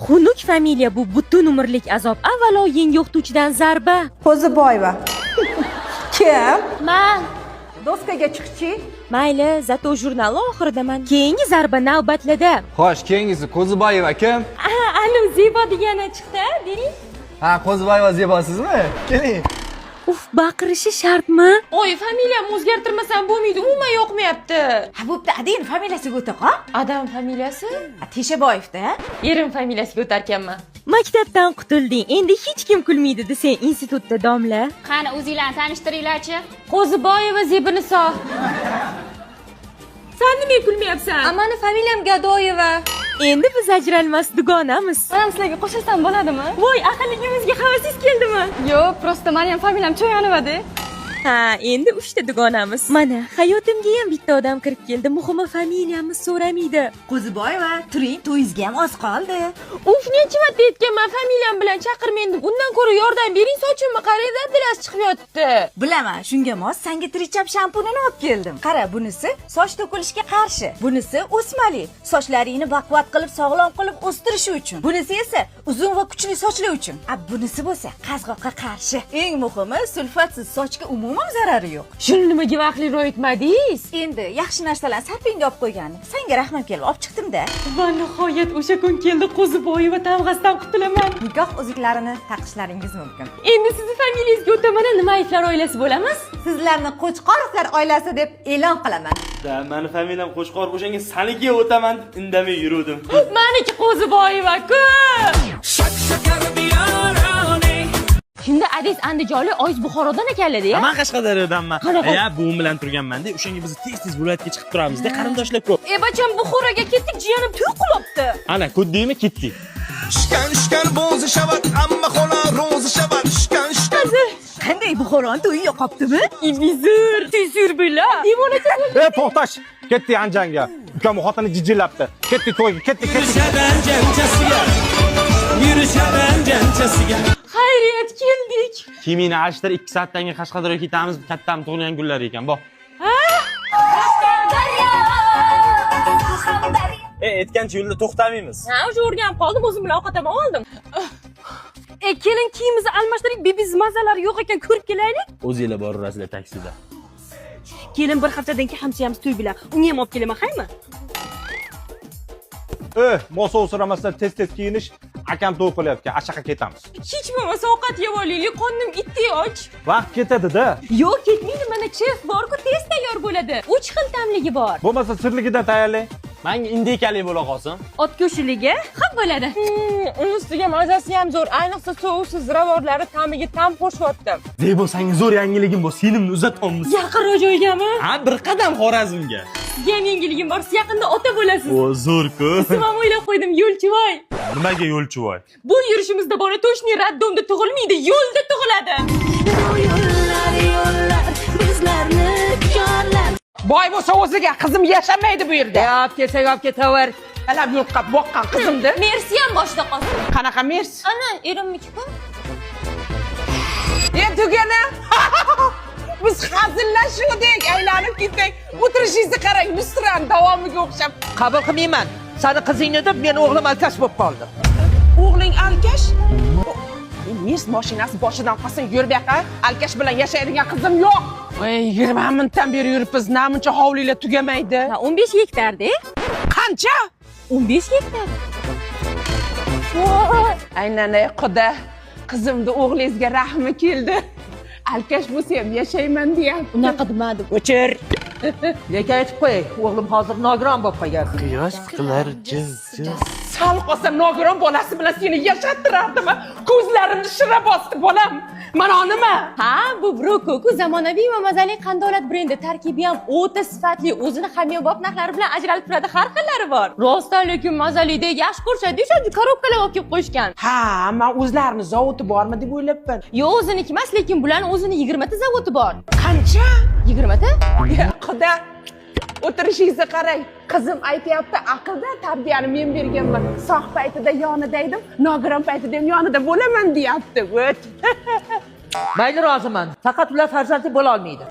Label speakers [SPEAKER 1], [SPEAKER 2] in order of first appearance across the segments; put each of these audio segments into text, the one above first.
[SPEAKER 1] Xunuk familiya bu butun umrlik azob. Avvalo yengi o'qituvchidan zarba.
[SPEAKER 2] Qo'ziboyeva. Kim?
[SPEAKER 1] Men.
[SPEAKER 2] Doskaga chiqchi.
[SPEAKER 1] Mayli, zato jurnal oxiridaman. Keyingi zarba navbatlida.
[SPEAKER 3] Xo'sh, keyingisi Qo'ziboyeva kim?
[SPEAKER 1] Alo, Zebo degani chiqdi, bering.
[SPEAKER 3] Ha, Qo'ziboyeva Zebosizmi? Keling.
[SPEAKER 1] Uf, baqirishi shartmi?
[SPEAKER 4] Oy, familiyamni o'zgartirmasam bo'lmaydi, umuman yoqmayapti.
[SPEAKER 2] Ha, bo'pti, adin familiyasiga o'taqa?
[SPEAKER 4] Adam familiyasi?
[SPEAKER 2] Teshaboyevda.
[SPEAKER 4] Erim familiyasiga o'tarkanman.
[SPEAKER 1] Maktabdan qutulding. Endi hech kim kulmaydi desang institutda domla.
[SPEAKER 5] Qani o'zinglarni tanishtiringlarchi.
[SPEAKER 4] Qo'ziboyeva Zebiniso. Sen nima kulmayapsan?
[SPEAKER 1] Amani familiyam Gadoyeva. Endi biz ajralmas dugonamiz.
[SPEAKER 5] Onam sizlarga qo'shilsam bo'ladimi?
[SPEAKER 1] Voy, aqlligimizga havasingiz keldimi?
[SPEAKER 5] Yo'q, prosta men ham familiyam Cho'yanova-da.
[SPEAKER 1] Ha, endi 3 ta dugonamiz. Mana, hayotimga ham bitta odam kirib keldi. Muhimi familiyamiz so'ramaydi.
[SPEAKER 2] Qo'ziboyeva, turing, to'yingizga ham oz qoldi.
[SPEAKER 4] Uf, necha marta aytganman, familiyam bilan chaqirmang deb. Undan ko'ra yordam bering, sochimni qarangda dilasi chiqib yotibdi.
[SPEAKER 2] Bilaman, shunga mos Sangi Trichap shampunini olib keldim. Qara, bunisi soch to'kilishiga qarshi. Bunisi o'smali, sochlaringni baquvvat qilib, sog'lom qilib o'stirishi uchun. Bunisi esa uzun va kuchli sochlar uchun. Bunisi bo'lsa qazg'oqqa qarshi. Eng muhimi, sulfatsiz sochga umuman zarari yo'q.
[SPEAKER 4] Shuni nimaga vaqtliroq aytmadingiz?
[SPEAKER 2] Endi yaxshi narsalarni sapingga olib qo'yganim. Senga rahmim kelib olib chiqdim-da.
[SPEAKER 4] Va nihoyat o'sha kun keldi, Qo'ziboyeva tamg'asidan qutulaman.
[SPEAKER 2] Nikoh uzuklarini taqishlaringiz mumkin.
[SPEAKER 4] Endi sizni familiyangizga o'taman, nima aytlar oilasi bo'lamiz?
[SPEAKER 2] Sizlarni Qo'chqorovlar oilasi deb e'lon qilaman.
[SPEAKER 6] Mani familiyam Qo'chqorov o'shanga saniga o'taman, indamay yurdim.
[SPEAKER 4] Meniki Qo'ziboyeva-ku. Shunda Adis Andijonlik Oyiz Buxorodan ekanlar-da.
[SPEAKER 6] Men Qashqadaryodanman.
[SPEAKER 4] Qanaqa?
[SPEAKER 6] Buvim bilan turganman-da. O'shanga biz tez-tez viloyatga chiqib turamizda, qarindoshlar ko'p.
[SPEAKER 4] Bacham Buxoroga ketdik, jiyanim to'y qilibdi.
[SPEAKER 6] Ana, ko'rdingmi, ketdik.
[SPEAKER 7] Shkan bo'zi shavat, amma xola ro'zi shavat. Shkan.
[SPEAKER 2] Qanday Buxoroni to'yi yoqibdimi?
[SPEAKER 4] Ibizur, tezur bila. Devonacha bo'ldi.
[SPEAKER 8] To'xtash. Ketdi Anjanga. Ukam xotini jijjilabdi. Ketdi to'yga, ketdi.
[SPEAKER 4] Xayriyat keldik.
[SPEAKER 6] Kimini alishtir 2 soatdan keyin Qashqadaryoga ketamiz. Kattam tug'ilgan gullar ekan, bor. Aytgancha yo'lda to'xtamaymiz.
[SPEAKER 4] Ha, o'sha o'rganib qoldim, o'zim bilan ovqatdan oldim. Kelin kiyimizni almashtiring, bebiz mazalari yo'q ekan, ko'rib kelaylik.
[SPEAKER 6] O'zinglar borasizlar taksida.
[SPEAKER 4] Kelin bir haftadan keyin hamshiramiz to'y bilan. Unga ham olib kelaman, haymi?
[SPEAKER 8] Mosa o'siramasdan tez kiyinish. Akam to'y qilyapti. Ashaqa ketamiz.
[SPEAKER 4] Hech bo'lmasa ovqat yeb olaylik, qornim itdi och.
[SPEAKER 8] Vaqt ketadi-da.
[SPEAKER 4] Yo'q, ketmaydi, mana chef bor-ku, tez tayyor bo'ladi. 3 xil tamligi bor.
[SPEAKER 8] Bo'lmasa sirligidan tayyorlang.
[SPEAKER 6] Menga indikalik bo'la qolsin.
[SPEAKER 4] Ot go'shtligi ham bo'ladi. Uni ustiga mazasi ham zo'r, ayniqsa sovusiz ziravorlari ta'miga tam qo'shyapti.
[SPEAKER 6] Zebo, senga zo'r yangiligim bor. Selimni uzatamiz.
[SPEAKER 4] Yaqinroq joygami?
[SPEAKER 6] Ha, bir qadam Xorazmga.
[SPEAKER 4] Sizga ham yangiligim bor, siz yaqinda ota bo'lasiz.
[SPEAKER 6] O, zo'r-ku.
[SPEAKER 4] Ismim ham o'ylab qo'ydim, Yo'lchivoy.
[SPEAKER 6] Nimaga Yo'lchivoy?
[SPEAKER 4] Bu yurishimizda bora to'shni raddomda tug'ilmaydi, yo'lda tug'iladi. Yo'llar bizlarni chorlar.
[SPEAKER 9] Boy bo'lsa o'ziga, qizim yashamaydi bu yerda. Olib kelsak olib ketaver. Alab yo'qqa boqqan qizimdi.
[SPEAKER 4] Mersi ham boshda qolsin.
[SPEAKER 9] Qanaqa mers?
[SPEAKER 4] Ana, erimniki-ku.
[SPEAKER 9] Tugana. Biz hazillashuvdik, aylanib ketdik. O'tirishingizni qarang, Nusran davomiga o'xshab. Qabul qilmayman. Sani qizingni deb men o'g'lim alkash bo'lib qoldi. O'g'ling alkash? Mers mashinasi boshidan qolsin, yur bu yoqqa. Alkash bilan yashaydigan qizim yo'q. Voy, 20 minutdan beri yuribmiz, namuncha hovlilar tugamaydi.
[SPEAKER 4] 15 gektarda.
[SPEAKER 9] Qancha?
[SPEAKER 4] 15 gektar.
[SPEAKER 9] Aynan Xudo, qizimni o'g'lingizga rahmi keldi. Alkash bo'lsa ham yashayman deyapti.
[SPEAKER 4] Unaqa demadim.
[SPEAKER 9] O'chir. Lekin aytib qo'y, o'g'lim hozir nogiron bo'lib qolgan.
[SPEAKER 6] Quyosh qilar jiz.
[SPEAKER 9] Sal qolsa nogiron bolasi bilan seni yashattirardimi? Ko'zlarimni shira bosdi bolam. Mana nima?
[SPEAKER 4] Ha, bu Brokoku zamonaviy va mazali qandolat brendi, tarkibi ham o'ta sifatli, o'zini hamyonbop narxlari bilan ajralib turadi, har xillari bor. Rostdan lekin mazalida yaxshi ko'rsatdi, o'sha korobkalar olib kelib qo'yishgan.
[SPEAKER 9] Ha, men o'zlarini zavodi bormi deb o'ylabman.
[SPEAKER 4] Yo'q, o'ziniki emas, lekin bularning o'zini 20 ta zavodi bor.
[SPEAKER 9] Qancha?
[SPEAKER 4] 20 ta?
[SPEAKER 9] Xudo, o'tirishingizni qarang. Qizim aytayapti, aqlda tarbiyani men berganman. Sog' paytida yonida edim, nogiron paytida ham yonida bo'laman deyapti. O't.
[SPEAKER 10] Mayli, roziman. Faqat ular farzandli bo'la olmaydi.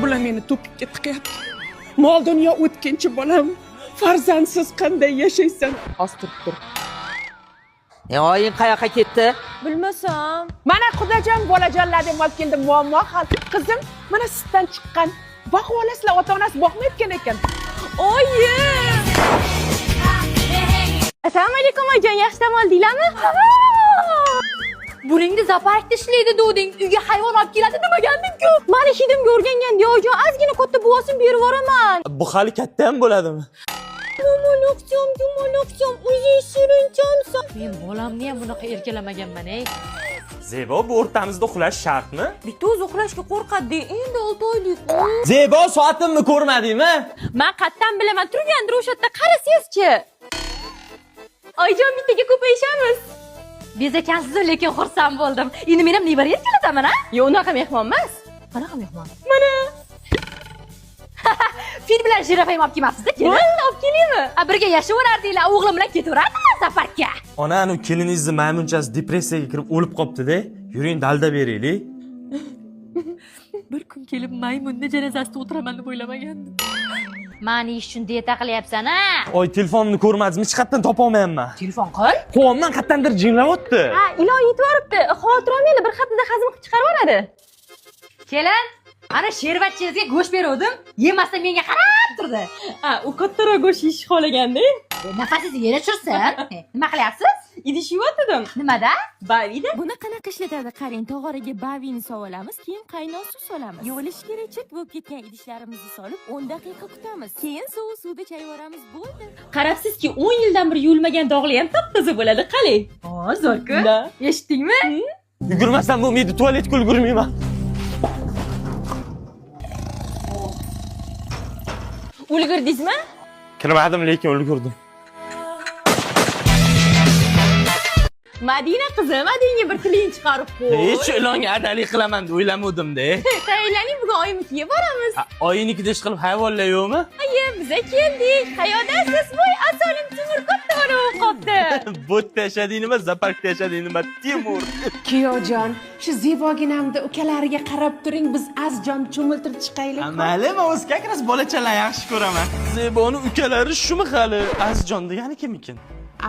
[SPEAKER 9] Bular meni to'pikka tiqyapti. Mol dunyo o'tkinchi bolam. farzandsiz qanday yashaysan? Hozir tur.
[SPEAKER 10] oying qayoqqa ketdi?
[SPEAKER 1] Bilmasam.
[SPEAKER 9] Mana xudojon bolajonlar deb olib keldim, muammo hal. Qizim, mana sutdan chiqqan. Boqib olasizlar, ota-onasi boqmayotgan ekan.
[SPEAKER 1] Oyi!
[SPEAKER 4] Assalomu alaykum oyijon, yaxshi dam oldinglarmi? Buringni zooparkda ishlaydi degding, uyga hayvon olib keladi demaganding-ku. Mani hidimga o'rgangan oyijon, ozgina katta buvosini berib yuboraman.
[SPEAKER 6] Bu hali katta ham bo'ladimi?
[SPEAKER 4] Yumaloqcham, o'zi shirinchomsan. Men bolamni ham bunaqa erkalamaganman-ey.
[SPEAKER 6] Zebo, bu o'rtamizda uxlash shartmi?
[SPEAKER 4] Bitta o'zi uxlashga qo'rqadi, endi 6 oylik.
[SPEAKER 6] Zebo, soatimni ko'rmadingmi?
[SPEAKER 4] Men qayerdan bilaman, turgandir o'sha yerda, qarasangizchi. Oyijon, bittaga ko'payishamiz. Bezakansiz, lekin xursand bo'ldim. Endi men ham nevara erkalataman, ha? Yo'q, unaqa mehmon emas. Qanaqa mehmon? Mana. Fil bilan jirafa ham olib kelmabsiz-da, keling. Bo'ldi, olib kelaymi? Birga yashayverardinglar, o'g'lim bilan ketaverardinglar safarga.
[SPEAKER 6] Ona, anu keliningizni maymunchasi depressiyaga kirib o'lib qopti-da. Yuring, dalda beraylik.
[SPEAKER 4] Bir kun kelib maymunni janozasida o'tiraman deb o'ylamagandim. Mani ish uchun dieta qilyapsan-a?
[SPEAKER 6] Oy, telefonimni ko'rmadingizmi? Hech qayerdan topa olmayapman.
[SPEAKER 4] Telefon qil.
[SPEAKER 6] Qo'limdan qayerdandir jinglayapti.
[SPEAKER 4] Ha, ilon yetib yoribdi. Xavotir olmanglar, bir haftada hazm qilib chiqarib oladi. Kelin, ana shervatchingizga go'sht beruvdim, yemasdan menga qarab turdi.
[SPEAKER 1] Ha, u kattaroq go'sht yeyish xohlaganda.
[SPEAKER 4] Nafasingiz yera tushsin. Nima qilyapsiz?
[SPEAKER 1] Idish yuvotdim.
[SPEAKER 4] Nimada?
[SPEAKER 1] Bavida. Buni qanaqa ishlatadi? Qarang, tog'oraga bavini solamiz, keyin qaynoq suv solamiz. Yuvilishga chit bo'lib ketgan idishlarimizni solib 10 daqiqa kutamiz. Keyin sovuq suvda chayvoramiz, bo'ldi. Qarabsizki, 10 yildan beri yuvilmagan dog'li ham top-toza bo'ladi, qaling.
[SPEAKER 4] Zo'r-ku. Eshitdingmi?
[SPEAKER 6] Yugurmasam bo'lmaydi, tualetga ulgurmayman.
[SPEAKER 1] Ulgurdingizmi?
[SPEAKER 6] Kirmadim, lekin ulgurdim.
[SPEAKER 1] Madina qizim, adingga bir tiling chiqarib qo'y.
[SPEAKER 6] Hech ilonga adalik qilaman deb o'ylamadim-da.
[SPEAKER 1] Tayyorlaning, bugun oyimnikiga boramiz.
[SPEAKER 6] Oyinikida ish qilib hayvonlar yo'qmi?
[SPEAKER 1] Ayi, biz keldik. Qayerdasiz? Voy, asolim Timur katta bo'lib qopti.
[SPEAKER 6] Botda yashading nima, zooparkda yashading nima, Timur.
[SPEAKER 9] Kiyojon, shu Zeboginamda ukalariga qarab turing, biz azjon cho'miltirib chiqaylik.
[SPEAKER 6] Mayli, men o'z как раз bolachalar yaxshi ko'raman. Zeboni ukalari shumi hali? Azjon degani kim ekan?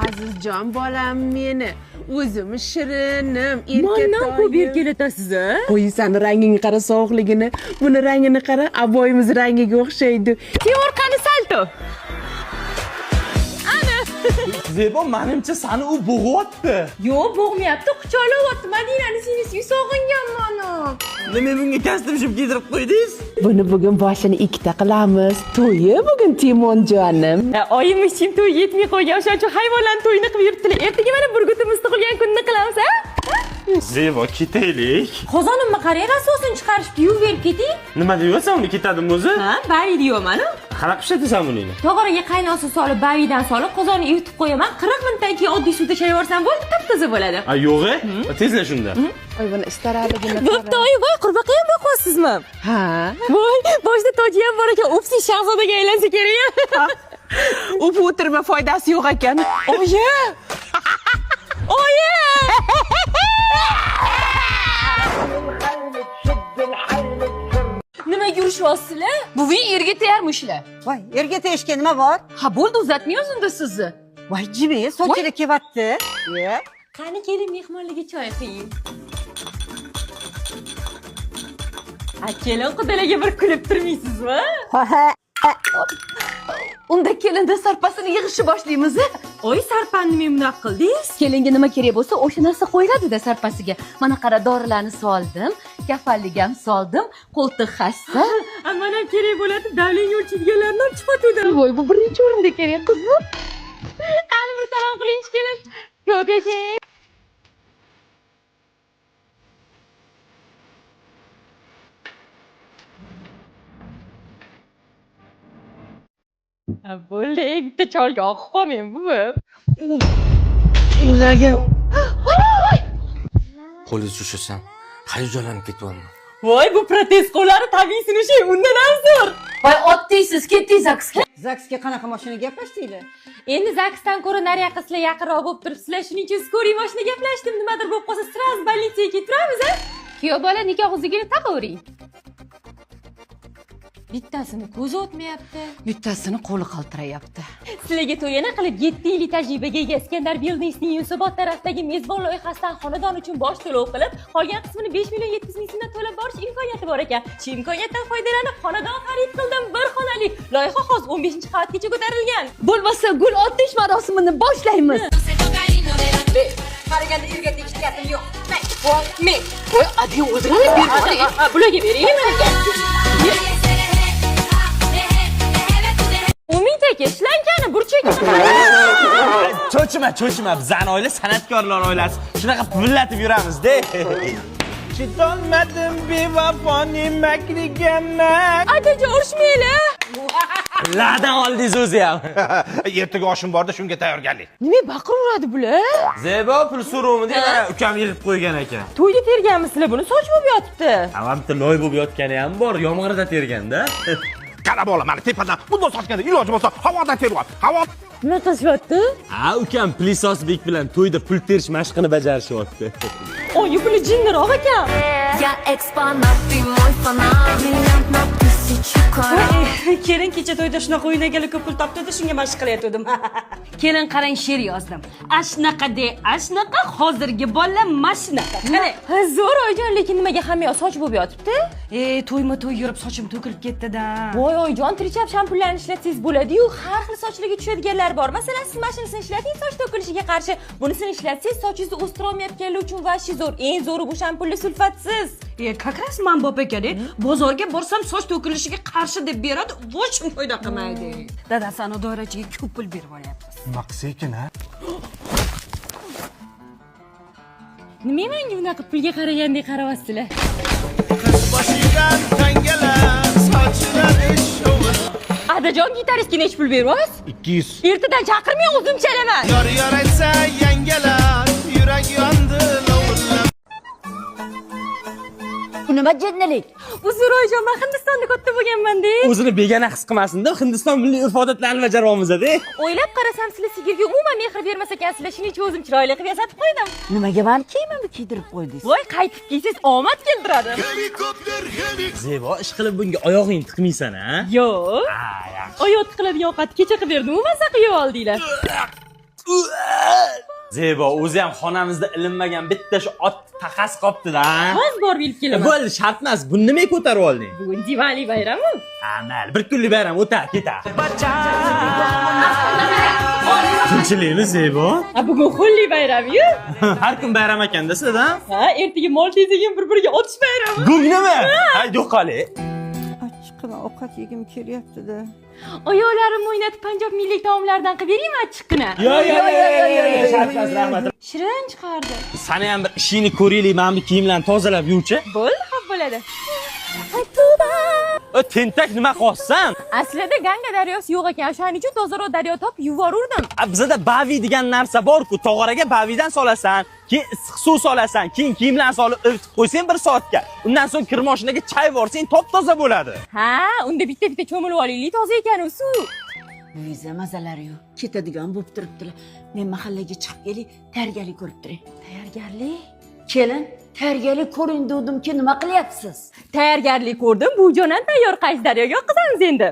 [SPEAKER 9] Azizjon bolam meni, o'zim shirinim,
[SPEAKER 1] Mandan ko'p erkalatasiz, a?
[SPEAKER 9] Qo'ysan rangini qara, sovuqligini. Buni rangini qara, aboyimiz rangiga o'xshaydi.
[SPEAKER 1] Timur qani salto.
[SPEAKER 6] Zebo, menimcha seni u bo'g'yapti.
[SPEAKER 1] Yo'q, bo'g'mayapti, quchoqlayapti. Madinani senisiga sog'inganman.
[SPEAKER 6] Nima bunga kostyum kiydirib qo'ydingiz?
[SPEAKER 9] Buni bugun boshini ikkita qilamiz. To'yi bugun Timonjonim.
[SPEAKER 1] Oyim ishim to'y yetmay qo'ygan, o'sha uchun hayvonlarning to'yini qilib yuribdilar. Ertaga mana burgutimiz tug'ilgan kunni qilamiz, ha?
[SPEAKER 6] Zebo, ketaylik.
[SPEAKER 1] Qozonimni qarang, rasosini chiqarishdi, yuvib berib keting.
[SPEAKER 6] Nima deyapsan, uni ketadimi o'zi?
[SPEAKER 1] Ha, bavi deyapman-ku.
[SPEAKER 6] Qanaqa ishlatasan buni?
[SPEAKER 1] Tog'oraga qaynoq suv solib, bavidan solib, qozonni yutib qo'yaman. 40 minutdan keyin oddiy suvda chayvorsan bo'ldi, top-toza bo'ladi.
[SPEAKER 6] A, yo'q-e? Tezla shunda.
[SPEAKER 9] Oy, buni istararligini
[SPEAKER 1] Bo'pti, oyi, voy, qurbaqa ham boqasizmi?
[SPEAKER 9] Ha.
[SPEAKER 1] Voy, boshida toji ham bor ekan, opsi shahzodaga aylansa kerak.
[SPEAKER 9] U o'tirma, foydasi yo'q ekan.
[SPEAKER 1] Oyi! Oyi! Nima yurishyapsizlar?
[SPEAKER 4] Buving erga tegarmishlar.
[SPEAKER 2] Voy, erga tegishga nima bor?
[SPEAKER 4] Ha, bo'ldi, uzatmay o'zinda sizni.
[SPEAKER 2] Voy, jibi, sochida kelyapti.
[SPEAKER 1] Qani keling, mehmonlarga choy quying. Keling, qudalarga bir kulib turmaysizmi?
[SPEAKER 4] Unda kelinda sarpasini yig'ishni boshlaymiz.
[SPEAKER 1] Oy, sarpani men bunaqa qildingiz?
[SPEAKER 4] Kelinga nima kerak bo'lsa, o'sha narsa qo'yiladi-da sarpasiga. Mana qara, dorilarni soldim, kafallik ham soldim, qo'ltiq hassa.
[SPEAKER 1] Mana ham kerak bo'ladi, davlengiz o'chirganlarni olib chiqatdim.
[SPEAKER 4] Voy, bu birinchi o'rinda kerak, qizim. Qani bir salom qiling, kelin. Ko'p yashang.
[SPEAKER 1] Bo'ldi, bitta cholga oqib qolmang, buvi.
[SPEAKER 6] Qo'lingiz ushlasham, hayajonlanib ketyapman.
[SPEAKER 1] Voy, bu protez qo'llari tabiiy sinishi undan ham zo'r.
[SPEAKER 4] Voy, otdiysiz, ketdingiz zaksga.
[SPEAKER 2] Zaksga qanaqa mashina gaplashdinglar?
[SPEAKER 1] Endi zaksdan ko'ra nariyoqqa sizlar yaqinroq bo'lib turibsizlar, shuning uchun skoriy mashina gaplashdim. Nimadir bo'lib qolsa, sразу больницаga ketib turamiz, a?
[SPEAKER 4] Kuyov bola nikoh uzugini taqavering. Bittasini ko'zi o'tmayapti.
[SPEAKER 5] Bittasini qo'li qaltirayapti.
[SPEAKER 4] Sizlarga to'yana qilib 7 yillik tajribaga ega Iskandar Building'ning Yunusobod tarafdagi mezbon loyihasidan xonadon uchun bosh to'lov qilib, qolgan qismini 5 million 700 ming so'mdan to'lab borish imkoniyati bor ekan. Shu imkoniyatdan foydalanib xonadon xarid qildim. Bir xonali. Loyiha hozir 15-qavatgacha ko'tarilgan.
[SPEAKER 5] Bo'lmasa gul otish marosimini boshlaymiz.
[SPEAKER 2] Qaraganda erga tekishgatim yo'q.
[SPEAKER 4] Men. Voy, adi o'zingizga berib, bularga beraymi? Umid aka, ishlankani burchakni
[SPEAKER 6] Cho'chima, bizani oila san'atkorlar oilasi. Shunaqa pullatib yuramiz-da. Chidolmadim bevafoning makriga mak.
[SPEAKER 4] Adajon urishmaylar.
[SPEAKER 6] Ladan oldingiz o'zi ham.
[SPEAKER 8] Ertaga oshim borda shunga tayyorgarlik.
[SPEAKER 4] Nima baqiraveradi bular?
[SPEAKER 6] Zebo pul so'rovini mana ukam yig'ib qo'ygan ekan.
[SPEAKER 4] To'yda terganmisizlar buni? Soch bo'lib yotibdi.
[SPEAKER 6] Avamda loy bo'lib yotgani ham bor, yomg'irda terganda.
[SPEAKER 8] Qarab ola, mana tepadan bunday sochganda iloji bo'lsa havodan teryapti. Havo
[SPEAKER 4] Nima qilishyapti?
[SPEAKER 6] Ha, ukam Plisosbek bilan to'yda pul terish mashqini bajarishyapti.
[SPEAKER 4] Oy, puli jinniroq ekan.
[SPEAKER 2] Kelin kecha to'yda shunaqa o'ynaganlik ko'p pul topdi-da, shunga mashq qilayotgandim. Kelin qarang, she'r yozdim. Ashnaqa de, ashnaqa, hozirgi bolalar mashnaqa. Qarang.
[SPEAKER 4] Ha, zo'r oyijon, lekin nimaga hamma soch bo'lib yotibdi?
[SPEAKER 2] To'yma-to'y yurib sochim to'kilib ketdi-da.
[SPEAKER 4] Voy oyijon, trichap shampunlarni ishlatsangiz bo'ladi-yu, har xil sochlarga tushadiganlar bor. Masalan, siz mashinasini ishlating, soch to'kilishiga qarshi. Bunisini ishlatsangiz, sochingizni o'stira olmayotganlar uchun vashi zo'r. Eng zo'ri bu shampunli sulfatsiz.
[SPEAKER 2] Как раз man bop ekan-da. Bozorga borsam soch to'kilishiga qarshi deb beradi, vochim foyda qilmaydi. Dadasi ana doirachiga ko'p pul berib olyapti.
[SPEAKER 8] Maqsekin ha.
[SPEAKER 4] Nima menga bunaqa pulga qaragandek qarayapsizlar?
[SPEAKER 7] Boshidan tangalar sochiladi shovur.
[SPEAKER 4] Adajon, gitaristga nech pul beryapsiz?
[SPEAKER 6] 200.
[SPEAKER 4] Ertadan chaqirmang, o'zim chalaman.
[SPEAKER 7] Yor aytsa yangalar yurak yondi lovillab.
[SPEAKER 2] Bu nima jinnalik?
[SPEAKER 4] Uzr oyijon, men Hindistonda katta bo'lganman-da.
[SPEAKER 6] O'zini begona his qilmasin-da, Hindiston milliy urf-odatlarini bajaryapmiz-da.
[SPEAKER 4] O'ylab qarasam, sizlar sigirga umuman mehr bermas ekansizlar, shuning uchun o'zim chiroyli qilib yasatib qo'ydim.
[SPEAKER 2] Nimaga meni kiyimimni kiydirib qo'ydingiz?
[SPEAKER 4] Voy, qaytib kiysiz omad keltiradi.
[SPEAKER 7] Helikopter
[SPEAKER 6] Zebo, ish qilib bunga oyog'ingni tiqmaysan-a?
[SPEAKER 4] Yo'q. Oyoq tiqiladigan ovqatni kecha qilib berdim, u maza qilib oldinglar.
[SPEAKER 6] Zebo, o'zi ham xonamizda ilinmagan bitta shu ot taqas qopti-da.
[SPEAKER 4] Hozir borib ilib kelaman.
[SPEAKER 6] Bo'ldi, shart emas. Buni nimaga ko'tarib olding?
[SPEAKER 4] Bugun Diwali bayrami.
[SPEAKER 6] Mayli, bir kunlik bayram o'tar, ketar. Tinchlikmi Zebo?
[SPEAKER 4] Bugun xulli bayrami-yu.
[SPEAKER 6] Har kun bayram ekanda sizda?
[SPEAKER 4] Ha, ertaga mol tezligim bir-biriga otish bayrami.
[SPEAKER 6] Gungni? Ha, yo'qoli.
[SPEAKER 2] Achchiqqina ovqat yegim kelyapti-da.
[SPEAKER 4] Oyoqlarimni o'ynatib Panjob milliy taomlaridan qilib beraymi achchiqqina?
[SPEAKER 6] Yo'q, shart rahmat.
[SPEAKER 4] Shirin chiqardi.
[SPEAKER 6] Sani ham bir ishingni ko'raylik, men bu kiyimlarni tozalab yuvchi.
[SPEAKER 4] Bo'ldi, xo'p bo'ladi.
[SPEAKER 6] O tentak nima qilsan?
[SPEAKER 4] Aslida Ganga daryosi yo'q ekan, o'shaning uchun tozaroq daryo topib yuborurdim.
[SPEAKER 6] Bizda bavi degan narsa bor-ku, tog'oraga bavidan solasan, keyin issiq suv solasan, keyin kiyimlarni solib ivitib qo'ysang 1 soatga. Undan so'ng kir moshinaga chay borsang top-toza bo'ladi.
[SPEAKER 4] Ha, unda bitta-bitta cho'milib olaylik, toza ekan u suv.
[SPEAKER 2] Uyingizda mazalari yo'q. Ketadigan bo'lib turibdilar. Men mahallaga chiqib kelib, tayyorgarlik ko'rib turing.
[SPEAKER 4] Tayyorgarlik?
[SPEAKER 2] Kelin, tayyorgarlik ko'ring dedim-ki, nima qilyapsiz?
[SPEAKER 4] Tayyorgarlik ko'rdim, bu jonan tayyor qaysi daryoga oqizamiz endi.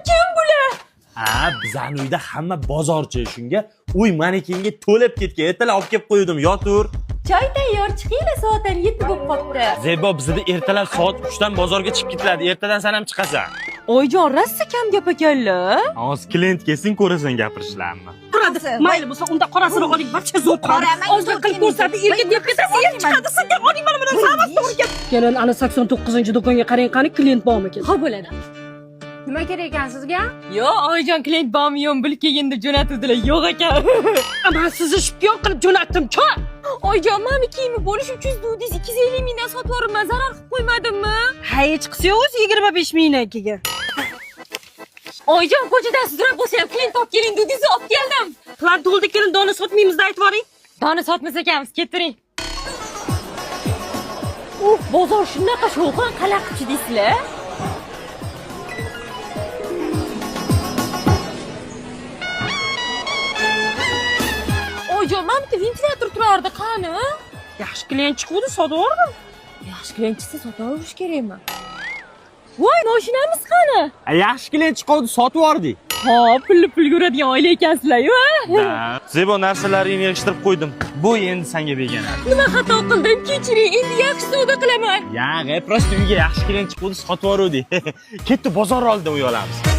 [SPEAKER 4] Kim bular?
[SPEAKER 6] Ha, bizning uyda hamma bozorchi, shunga uy manekenga to'lib ketgan. Ertalab olib kelib qo'ydim, yotur.
[SPEAKER 4] Choy tayyor, chiqinglar, soat ham 7 bo'lib qopti.
[SPEAKER 6] Zebo, bizda ertalab soat 3 dan bozorga chiqib ketiladi. Ertadan sen ham chiqasan.
[SPEAKER 4] Oyjon, rosa kam gap ekanlar.
[SPEAKER 6] Hozir klient kelsin, ko'rasan gapirishlarni.
[SPEAKER 2] Turadi. Mayli bo'lsa, unda qorasini oling, barcha zo'r qora. Ozroq qilib ko'rsatib, erga deb ketasiz, yer chiqadi, sizga oling mana bilan savas to'g'ri ket.
[SPEAKER 5] Kelin, ana 89-do'konga qarang, qani klient bormi ekan?
[SPEAKER 4] Xo'p bo'ladi.
[SPEAKER 5] Nima kerak ekan sizga?
[SPEAKER 4] Yo'q, oyijon, klient bormi yo'q, bilib kelgin deb jo'natuvdilar. Yo'q ekan.
[SPEAKER 5] Men sizni shpion qilib jo'natdim-ku.
[SPEAKER 4] Oyijon, meni kiyimi bo'lish uchun dudingiz 250 mingdan sotib yuboribman, zarar qilib qo'ymadimmi?
[SPEAKER 5] Hech qilsa o'zi 25 mingdan kelgan.
[SPEAKER 4] Oyijon, ko'chadan sudrab bo'lsa ham klient olib keling, dudingizni olib keldim.
[SPEAKER 5] Qilar to'ldi, kelin, dona sotmaymiz deb aytib yuboring.
[SPEAKER 4] Dona sotmas ekanmiz, ketiring. Bozor shunaqa shovqin qalaqchi deysizlar. Oyijon, mana bitta ventilyator turardi, qani?
[SPEAKER 5] yaxshi klient chiquvdi, sotib yubordim.
[SPEAKER 1] Yaxshi klient chiqsa sotaverish kerakmi? Voy, mashinamiz qani?
[SPEAKER 6] Yaxshi klient chiqdi, sotib yubordik.
[SPEAKER 1] Hop, pul ko'radigan oila ekansizlar-ku.
[SPEAKER 6] Zebo narsalaringni yig'ishtirib qo'ydim. Bu endi senga begona.
[SPEAKER 1] Nima xato qildim? Kechiring, endi yaxshi savdo qilaman.
[SPEAKER 6] Prosta uyga yaxshi klient chiqdi, sotib yubordik. Ketdi bozor oldida uy olamiz.